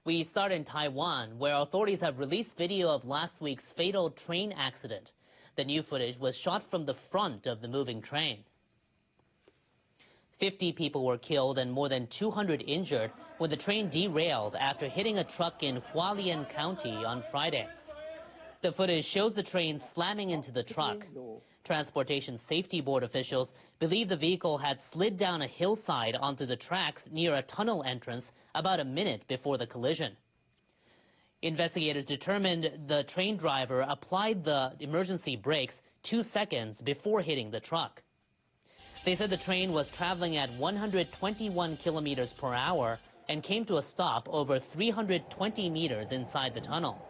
We start in Taiwan, where authorities have released video of last week's fatal train accident. The new footage was shot from the front of the moving train. 50 people were killed and more than 200 injured when the train derailed after hitting a truck in Hualien County on Friday. The footage shows the train slamming into the truck. Transportation Safety Board officials believe the vehicle had slid down a hillside onto the tracks near a tunnel entrance about a minute before the collision. Investigators determined the train driver applied the emergency brakes 2 seconds before hitting the truck. They said the train was traveling at 121 kilometers per hour and came to a stop over 320 meters inside the tunnel.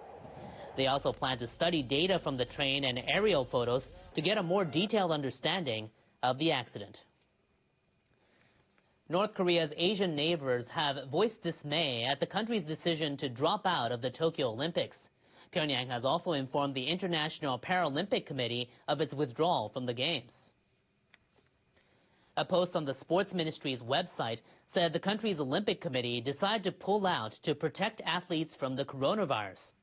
They also plan to study data from the train and aerial photos to get a more detailed understanding of the accident. North Korea's Asian neighbors have voiced dismay at the country's decision to drop out of the Tokyo Olympics. Pyongyang has also informed the International Paralympic Committee of its withdrawal from the Games. A post on the sports ministry's website said the country's Olympic Committee decided to pull out to protect athletes from the coronavirus.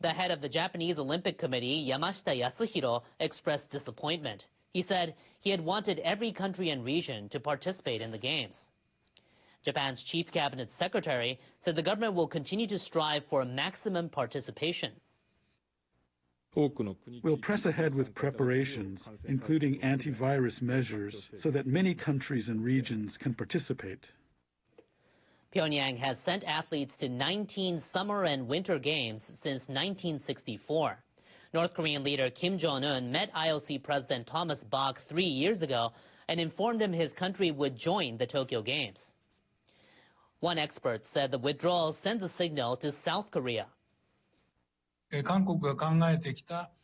The head of the Japanese Olympic Committee, Yamashita Yasuhiro, expressed disappointment. He said he had wanted every country and region to participate in the Games. Japan's chief cabinet secretary said the government will continue to strive for maximum participation. We'll press ahead with preparations, including antivirus measures, so that many countries and regions can participate. Pyongyang has sent athletes to 19 summer and winter games since 1964. North Korean leader Kim Jong-un met IOC President Thomas Bach 3 years ago and informed him his country would join the Tokyo Games. One expert said the withdrawal sends a signal to South Korea.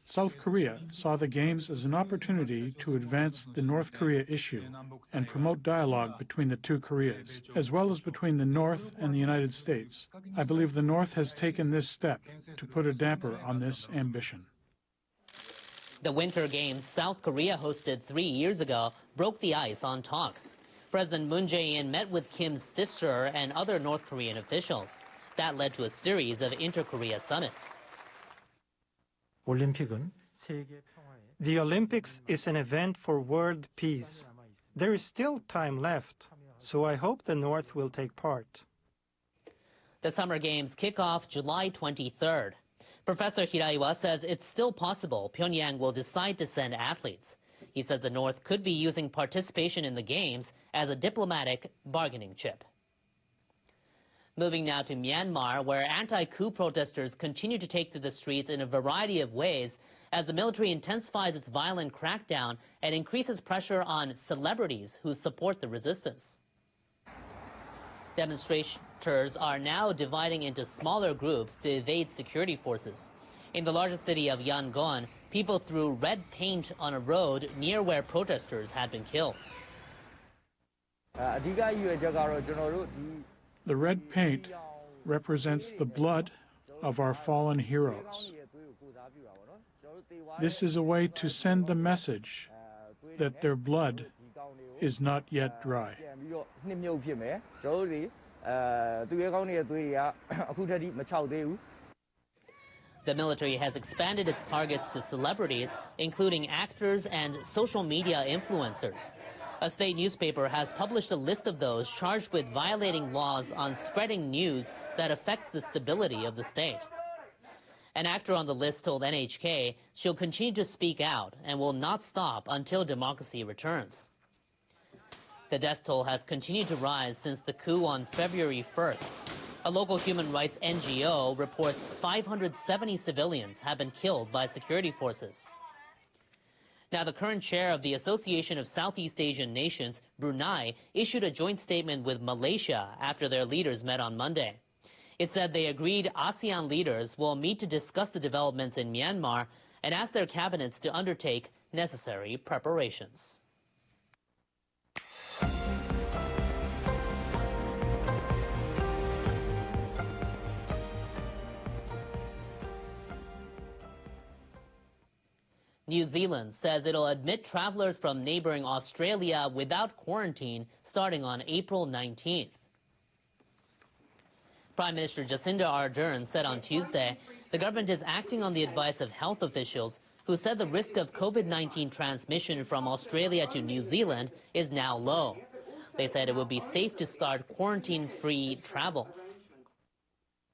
South Korea saw the Games as an opportunity to advance the North Korea issue and promote dialogue between the two Koreas, as well as between the North and the United States. I believe the North has taken this step to put a damper on this ambition. The Winter Games South Korea hosted 3 years ago broke the ice on talks. President Moon Jae-in met with Kim's sister and other North Korean officials. That led to a series of inter-Korea summits. The Olympics is an event for world peace. There is still time left, so I hope the North will take part. The Summer Games kick off July 23rd. Professor Hiraiwa says it's still possible Pyongyang will decide to send athletes. He says the North could be using participation in the Games as a diplomatic bargaining chip. Moving now to Myanmar, where anti-coup protesters continue to take to the streets in a variety of ways as the military intensifies its violent crackdown and increases pressure on celebrities who support the resistance. Demonstrators are now dividing into smaller groups to evade security forces. In the largest city of Yangon, people threw red paint on a road near where protesters had been killed. The red paint represents the blood of our fallen heroes. This is a way to send the message that their blood is not yet dry. The military has expanded its targets to celebrities, including actors and social media influencers. A state newspaper has published a list of those charged with violating laws on spreading news that affects the stability of the state. An actor on the list told NHK she'll continue to speak out and will not stop until democracy returns. The death toll has continued to rise since the coup on February 1st. A local human rights NGO reports 570 civilians have been killed by security forces. Now, the current chair of the Association of Southeast Asian Nations, Brunei, issued a joint statement with Malaysia after their leaders met on Monday. It said they agreed ASEAN leaders will meet to discuss the developments in Myanmar and ask their cabinets to undertake necessary preparations. New Zealand says it'll admit travelers from neighboring Australia without quarantine starting on April 19th. Prime Minister Jacinda Ardern said on Tuesday the government is acting on the advice of health officials who said the risk of COVID-19 transmission from Australia to New Zealand is now low. They said it would be safe to start quarantine-free travel.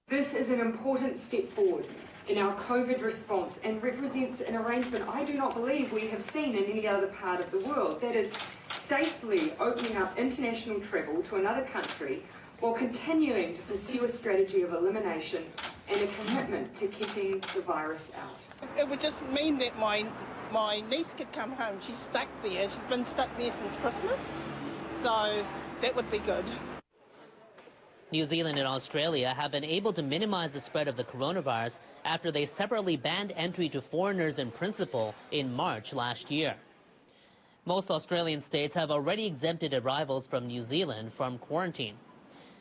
This is an important step forward in our COVID response and represents an arrangement I do not believe we have seen in any other part of the world, that is safely opening up international travel to another country while continuing to pursue a strategy of elimination and a commitment to keeping the virus out. It would just mean that my niece could come home. She's stuck there. She's been stuck there since Christmas, so that would be good. New Zealand and Australia have been able to minimize the spread of the coronavirus after they separately banned entry to foreigners in principle in March last year. Most Australian states have already exempted arrivals from New Zealand from quarantine.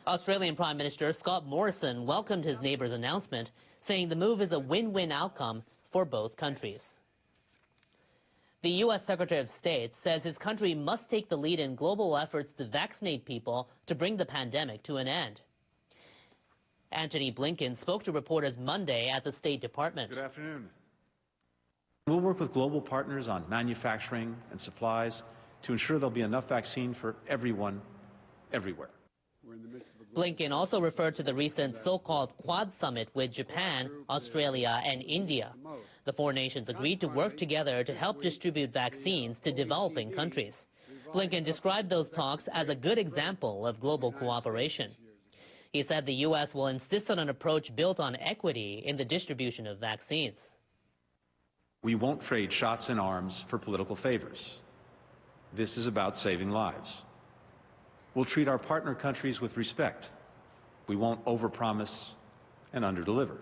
Australian Prime Minister Scott Morrison welcomed his neighbour's announcement, saying the move is a win-win outcome for both countries. The U.S. Secretary of State says his country must take the lead in global efforts to vaccinate people to bring the pandemic to an end. Antony Blinken spoke to reporters Monday at the State Department. Good afternoon. We'll work with global partners on manufacturing and supplies to ensure there'll be enough vaccine for everyone, everywhere. Blinken also referred to the recent so-called Quad summit with Japan, Australia, and India. The four nations agreed to work together to help distribute vaccines to developing countries. Blinken described those talks as a good example of global cooperation. He said the U.S. will insist on an approach built on equity in the distribution of vaccines. We won't trade shots in arms for political favors. This is about saving lives. We'll treat our partner countries with respect. We won't overpromise and underdeliver.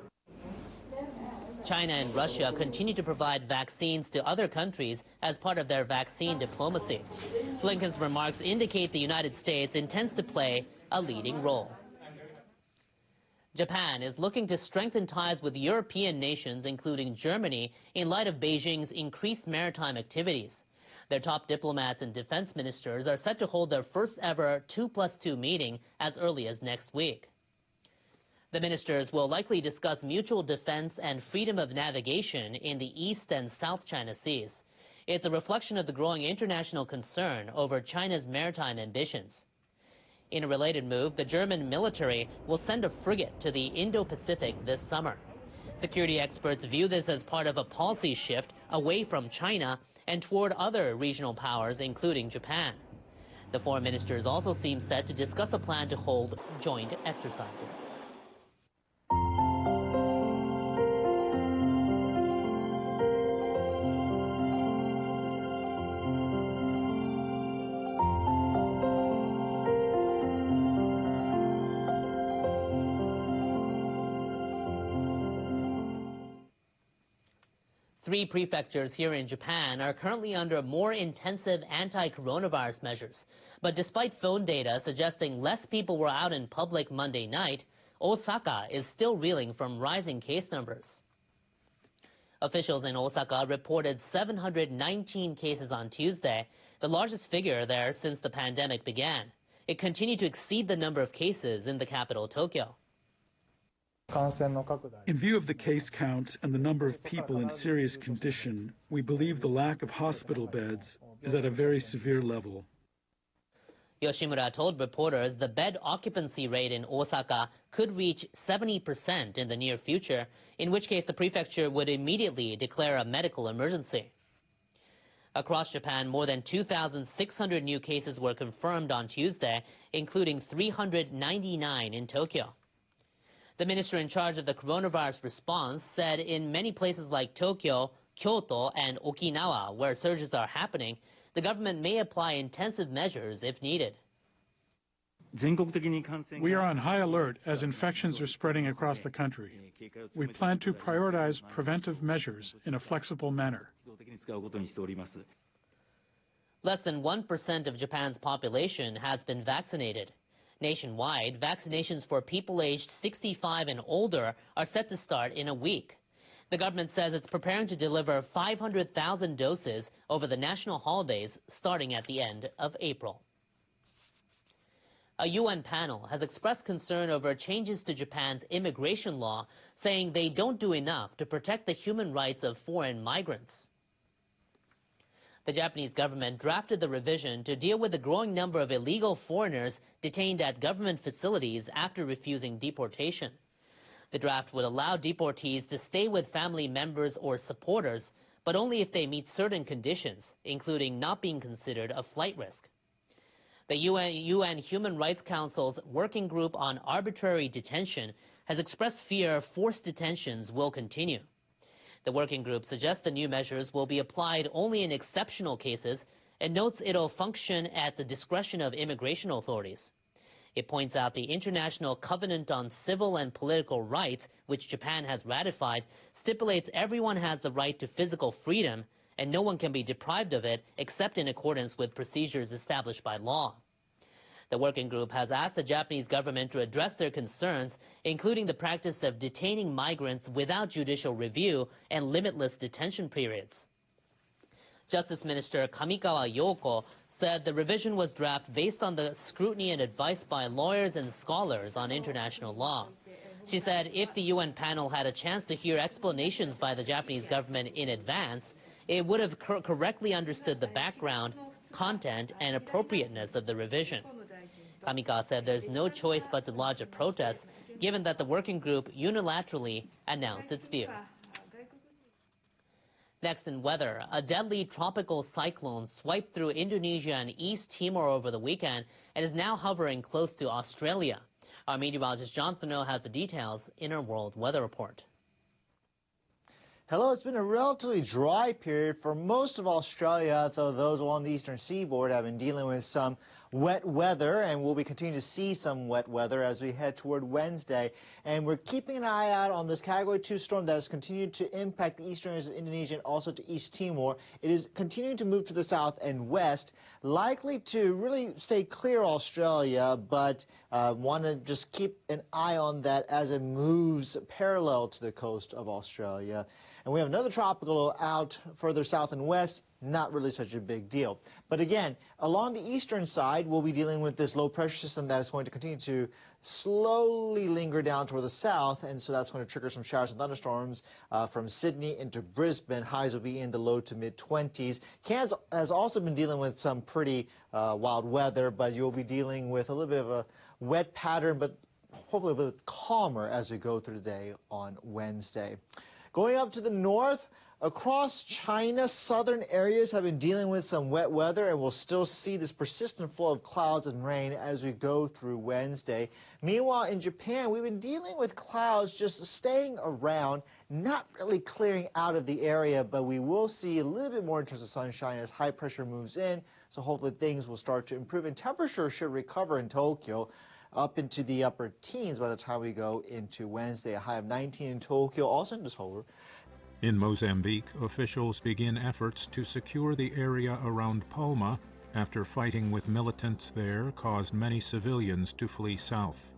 China and Russia continue to provide vaccines to other countries as part of their vaccine diplomacy. Blinken's remarks indicate the United States intends to play a leading role. Japan is looking to strengthen ties with European nations, including Germany, in light of Beijing's increased maritime activities. Their top diplomats and defense ministers are set to hold their first ever 2+2 meeting as early as next week. The ministers will likely discuss mutual defense and freedom of navigation in the East and South China Seas. It's a reflection of the growing international concern over China's maritime ambitions. In a related move, the German military will send a frigate to the Indo-Pacific this summer. Security experts view this as part of a policy shift away from China and toward other regional powers, including Japan. The foreign ministers also seem set to discuss a plan to hold joint exercises. Three prefectures here in Japan are currently under more intensive anti-coronavirus measures. But despite phone data suggesting less people were out in public Monday night, Osaka is still reeling from rising case numbers. Officials in Osaka reported 719 cases on Tuesday, the largest figure there since the pandemic began. It continued to exceed the number of cases in the capital, Tokyo. In view of the case counts and the number of people in serious condition, we believe the lack of hospital beds is at a very severe level. Yoshimura told reporters the bed occupancy rate in Osaka could reach 70% in the near future, in which case the prefecture would immediately declare a medical emergency. Across Japan, more than 2,600 new cases were confirmed on Tuesday, including 399 in Tokyo. The minister in charge of the coronavirus response said in many places like Tokyo, Kyoto, and Okinawa, where surges are happening, the government may apply intensive measures if needed. We are on high alert as infections are spreading across the country. We plan to prioritize preventive measures in a flexible manner. Less than 1% of Japan's population has been vaccinated. Nationwide, vaccinations for people aged 65 and older are set to start in a week. The government says it's preparing to deliver 500,000 doses over the national holidays starting at the end of April. A UN panel has expressed concern over changes to Japan's immigration law, saying they don't do enough to protect the human rights of foreign migrants. The Japanese government drafted the revision to deal with the growing number of illegal foreigners detained at government facilities after refusing deportation. The draft would allow deportees to stay with family members or supporters, but only if they meet certain conditions, including not being considered a flight risk. The UN Human Rights Council's Working Group on Arbitrary Detention has expressed fear forced detentions will continue. The working group suggests the new measures will be applied only in exceptional cases and notes it'll function at the discretion of immigration authorities. It points out the International Covenant on Civil and Political Rights, which Japan has ratified, stipulates everyone has the right to physical freedom and no one can be deprived of it except in accordance with procedures established by law. The working group has asked the Japanese government to address their concerns, including the practice of detaining migrants without judicial review and limitless detention periods. Justice Minister Kamikawa Yoko said the revision was drafted based on the scrutiny and advice by lawyers and scholars on international law. She said if the UN panel had a chance to hear explanations by the Japanese government in advance, it would have correctly understood the background, content, and appropriateness of the revision. Kamikawa said there's no choice but to lodge a protest, given that the working group unilaterally announced its view. Next in weather, a deadly tropical cyclone swiped through Indonesia and East Timor over the weekend and is now hovering close to Australia. Our meteorologist John Thuneau has the details in our World Weather Report. Hello, it's been a relatively dry period for most of Australia, though those along the eastern seaboard have been dealing with some wet weather, and we'll be continuing to see some wet weather as we head toward Wednesday. And we're keeping an eye out on this Category 2 storm that has continued to impact the eastern areas of Indonesia and also to East Timor. It is continuing to move to the south and west, likely to really stay clear Australia, but want to just keep an eye on that as it moves parallel to the coast of Australia. And we have another tropical out further south and west, not really such a big deal. But again, along the eastern side, we'll be dealing with this low pressure system that is going to continue to slowly linger down toward the south, and so that's going to trigger some showers and thunderstorms from Sydney into Brisbane. Highs will be in the low to mid-20s. Cairns has also been dealing with some pretty wild weather, but you'll be dealing with a little bit of a wet pattern, but hopefully a bit calmer as we go through the day on Wednesday. Going up to the north, across China, southern areas have been dealing with some wet weather, and we'll still see this persistent flow of clouds and rain as we go through Wednesday. Meanwhile, in Japan, we've been dealing with clouds just staying around, not really clearing out of the area, but we will see a little bit more in terms of sunshine as high pressure moves in, so hopefully things will start to improve, and temperature should recover in Tokyo up into the upper teens by the time we go into Wednesday. A high of 19 in Tokyo, also in Seoul. In Mozambique, officials begin efforts to secure the area around Palma after fighting with militants there caused many civilians to flee south.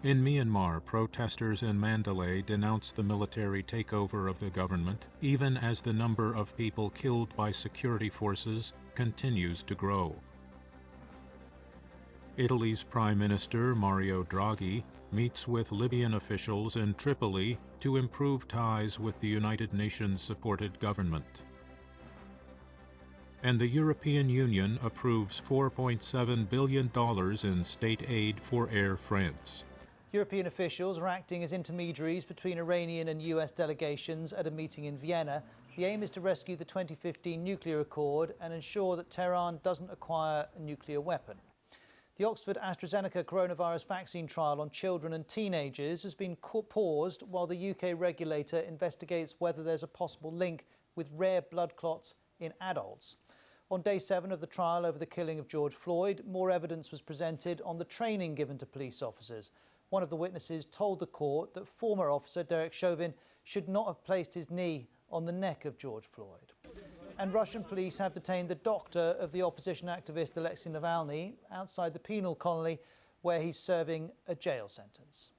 In Myanmar, protesters in Mandalay denounced the military takeover of the government, even as the number of people killed by security forces continues to grow. Italy's Prime Minister Mario Draghi meets with Libyan officials in Tripoli to improve ties with the United Nations-supported government. And the European Union approves $4.7 billion in state aid for Air France. European officials are acting as intermediaries between Iranian and US delegations at a meeting in Vienna. The aim is to rescue the 2015 nuclear accord and ensure that Tehran doesn't acquire a nuclear weapon. The Oxford AstraZeneca coronavirus vaccine trial on children and teenagers has been paused while the UK regulator investigates whether there's a possible link with rare blood clots in adults. On day 7 of the trial over the killing of George Floyd, more evidence was presented on the training given to police officers. One of the witnesses told the court that former officer Derek Chauvin should not have placed his knee on the neck of George Floyd. And Russian police have detained the doctor of the opposition activist Alexei Navalny outside the penal colony where he's serving a jail sentence.